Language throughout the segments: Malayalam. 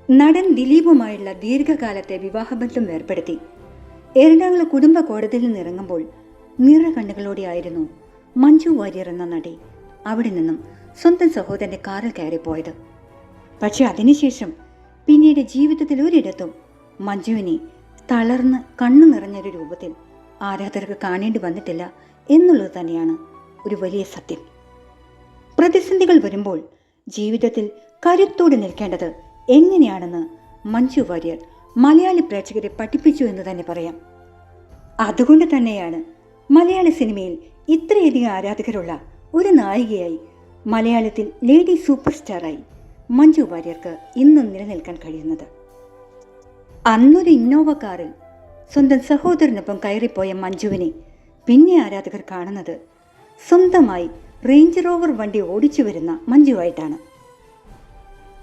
നടൻ ദിലീപുമായുള്ള ദീർഘകാലത്തെ വിവാഹബന്ധം ഏർപ്പെടുത്തി എറണാകുളം കുടുംബ കോടതിയിൽ നിന്നിറങ്ങുമ്പോൾ നിറകണ്ണുകളോടെയായിരുന്നു മഞ്ജു വാര്യർ എന്ന നടി അവിടെ നിന്നും സ്വന്തം സഹോദരന്റെ കാറിൽ കയറിപ്പോയത്. പക്ഷെ അതിനുശേഷം പിന്നീട് ജീവിതത്തിൽ ഒരിടത്തും മഞ്ജുവിനെ തളർന്ന് കണ്ണു നിറഞ്ഞൊരു രൂപത്തിൽ ആരാധകർക്ക് കാണേണ്ടി വന്നിട്ടില്ല എന്നുള്ളത് തന്നെയാണ് ഒരു വലിയ സത്യം. പ്രതിസന്ധികൾ വരുമ്പോൾ ജീവിതത്തിൽ കരുത്തോടെ നിൽക്കേണ്ടത് എങ്ങനെയാണെന്ന് മഞ്ജു വാര്യർ മലയാളി പ്രേക്ഷകരെ പഠിപ്പിച്ചു എന്ന് തന്നെ പറയാം. അതുകൊണ്ട് തന്നെയാണ് മലയാള സിനിമയിൽ ഇത്രയധികം ആരാധകരുള്ള ഒരു നായികയായി, മലയാളത്തിൽ ലേഡി സൂപ്പർ സ്റ്റാറായി മഞ്ജു വാര്യർക്ക് ഇന്നും നിലനിൽക്കാൻ കഴിയുന്നത്. അന്നൊരു ഇന്നോവ കാറിൽ സ്വന്തം സഹോദരനൊപ്പം കയറിപ്പോയ മഞ്ജുവിനെ പിന്നെ ആരാധകർ കാണുന്നത് സ്വന്തമായി റേഞ്ച് റോവർ വണ്ടി ഓടിച്ചു വരുന്ന മഞ്ജുവായിട്ടാണ്.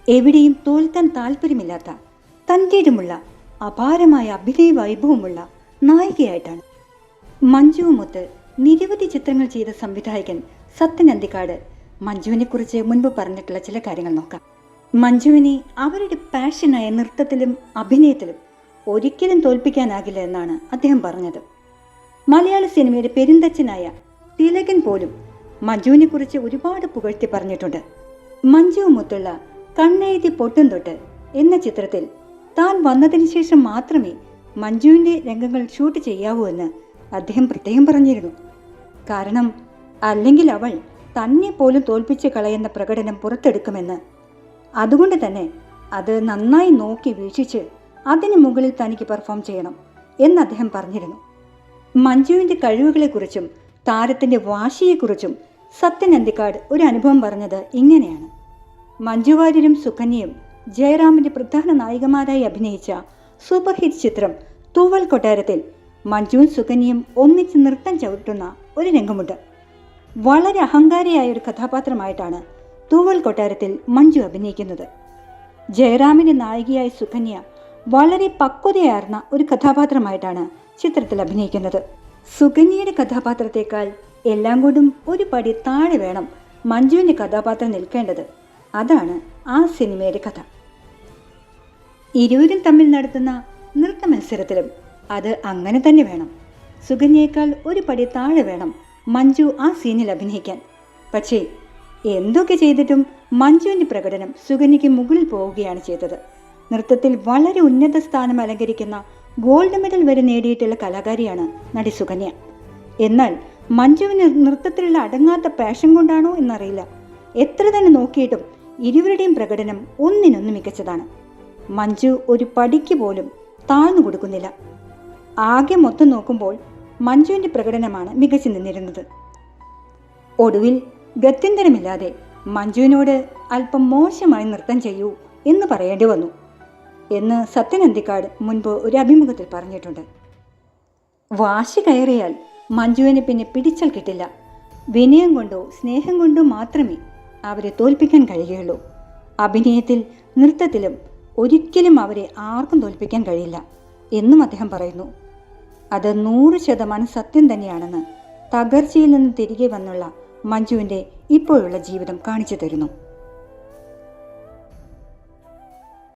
എവിടെയും തോൽക്കാൻ താല്പര്യമില്ലാത്ത തൻ്റെതുമുള്ള അപാരമായ അഭിനയ വൈഭവമുള്ള നായികയായിട്ടാണ്. മഞ്ജുവുമൊത്ത് നിരവധി ചിത്രങ്ങൾ ചെയ്ത സംവിധായകൻ സത്യൻ അന്തിക്കാട് മഞ്ജുവിനെ കുറിച്ച് മുൻപ് പറഞ്ഞിട്ടുള്ള ചില കാര്യങ്ങൾ നോക്കാം. മഞ്ജുവിനെ അവരുടെ പാഷനായ നൃത്തത്തിലും അഭിനയത്തിലും ഒരിക്കലും തോൽപ്പിക്കാനാകില്ല എന്നാണ് അദ്ദേഹം പറഞ്ഞത്. മലയാള സിനിമയുടെ പെരുന്തച്ഛനായ തിലകൻ പോലും മഞ്ജുവിനെ കുറിച്ച് ഒരുപാട് പുകഴ്ത്തി പറഞ്ഞിട്ടുണ്ട്. മഞ്ജുവുമൊത്തുള്ള കണ്ണെഴുതി പൊട്ടും തൊട്ട് എന്ന ചിത്രത്തിൽ താൻ വന്നതിന് ശേഷം മാത്രമേ മഞ്ജുവിൻ്റെ രംഗങ്ങൾ ഷൂട്ട് ചെയ്യാവൂ എന്ന് അദ്ദേഹം പ്രത്യേകം പറഞ്ഞിരുന്നു. കാരണം അല്ലെങ്കിൽ അവൾ തന്നെ പോലും തോൽപ്പിച്ച് കളയുന്ന പ്രകടനം പുറത്തെടുക്കുമെന്ന്. അതുകൊണ്ട് തന്നെ അത് നന്നായി നോക്കി വീക്ഷിച്ച് അതിന് മുകളിൽ തനിക്ക് പെർഫോം ചെയ്യണം എന്ന് അദ്ദേഹം പറഞ്ഞിരുന്നു. മഞ്ജുവിൻ്റെ കഴിവുകളെക്കുറിച്ചും താരത്തിൻ്റെ വാശിയെക്കുറിച്ചും സത്യൻ അന്തിക്കാട് ഒരു അനുഭവം പറഞ്ഞത് ഇങ്ങനെയാണ്. മഞ്ജു വാര്യരും സുകന്യയും ജയറാമിൻ്റെ പ്രധാന നായികമാരായി അഭിനയിച്ച സൂപ്പർ ഹിറ്റ് ചിത്രം തൂവൽ കൊട്ടാരത്തിൽ മഞ്ജുവും സുകന്യയും ഒന്നിച്ച് നൃത്തം ചവിട്ടുന്ന ഒരു രംഗമുണ്ട്. വളരെ അഹങ്കാരിയായ ഒരു കഥാപാത്രമായിട്ടാണ് തൂവൽ കൊട്ടാരത്തിൽ മഞ്ജു അഭിനയിക്കുന്നത്. ജയറാമിൻ്റെ നായികയായ സുകന്യ വളരെ പക്വതയാർന്ന ഒരു കഥാപാത്രമായിട്ടാണ് ചിത്രത്തിൽ അഭിനയിക്കുന്നത്. സുകന്യയുടെ കഥാപാത്രത്തെക്കാൾ എല്ലാം കൊണ്ടും ഒരു പടി താഴെ വേണം മഞ്ജുവിൻ്റെ കഥാപാത്രം നിൽക്കേണ്ടത്. അതാണ് ആ സിനിമയുടെ കഥ. ഇരുവരും തമ്മിൽ നടത്തുന്ന നൃത്ത മത്സരത്തിലും അത് അങ്ങനെ തന്നെ വേണം. സുകന്യയേക്കാൾ ഒരു പടി താഴെ വേണം മഞ്ജു ആ സീനിൽ അഭിനയിക്കാൻ. പക്ഷേ എന്തൊക്കെ ചെയ്തിട്ടും മഞ്ജുവിൻ്റെ പ്രകടനം സുകന്യയ്ക്ക് മുകളിൽ പോവുകയാണ് ചെയ്തത്. നൃത്തത്തിൽ വളരെ ഉന്നത സ്ഥാനം അലങ്കരിക്കുന്ന ഗോൾഡ് മെഡൽ വരെ നേടിയിട്ടുള്ള കലാകാരിയാണ് നടി സുകന്യ. എന്നാൽ മഞ്ജുവിന് നൃത്തത്തിലുള്ള അടങ്ങാത്ത പാഷൻ കൊണ്ടാണോ എന്നറിയില്ല, എത്ര തന്നെ നോക്കിയിട്ടും ഇരുവരുടെയും പ്രകടനം ഒന്നിനൊന്ന് മികച്ചതാണ്. മഞ്ജു ഒരു പടിക്ക് പോലും താഴ്ന്നു കൊടുക്കുന്നില്ല. ആകെ മൊത്തം നോക്കുമ്പോൾ മഞ്ജുവിൻ്റെ പ്രകടനമാണ് മികച്ചു നിന്നിരുന്നത്. ഒടുവിൽ ഗത്യന്തരമില്ലാതെ മഞ്ജുവിനോട് അല്പം മോശമായി നൃത്തം ചെയ്യൂ എന്ന് പറയേണ്ടി വന്നു എന്ന് സത്യൻ അന്തിക്കാട് മുൻപ് ഒരു അഭിമുഖത്തിൽ പറഞ്ഞിട്ടുണ്ട്. വാശി കയറിയാൽ മഞ്ജുവിനെ പിന്നെ പിടിച്ചാൽ കിട്ടില്ല. വിനയം കൊണ്ടോ സ്നേഹം കൊണ്ടോ മാത്രമേ അവരെ തോൽപ്പിക്കാൻ കഴിയുകയുള്ളൂ. അഭിനയത്തിൽ നൃത്തത്തിലും ഒരിക്കലും അവരെ ആർക്കും തോൽപ്പിക്കാൻ കഴിയില്ല എന്നും അദ്ദേഹം പറയുന്നു. അത് 100% സത്യം തന്നെയാണെന്ന് തകർച്ചയിൽ നിന്ന് തിരികെ വന്നുള്ള മഞ്ജുവിൻ്റെ ഇപ്പോഴുള്ള ജീവിതം കാണിച്ചു തരുന്നു.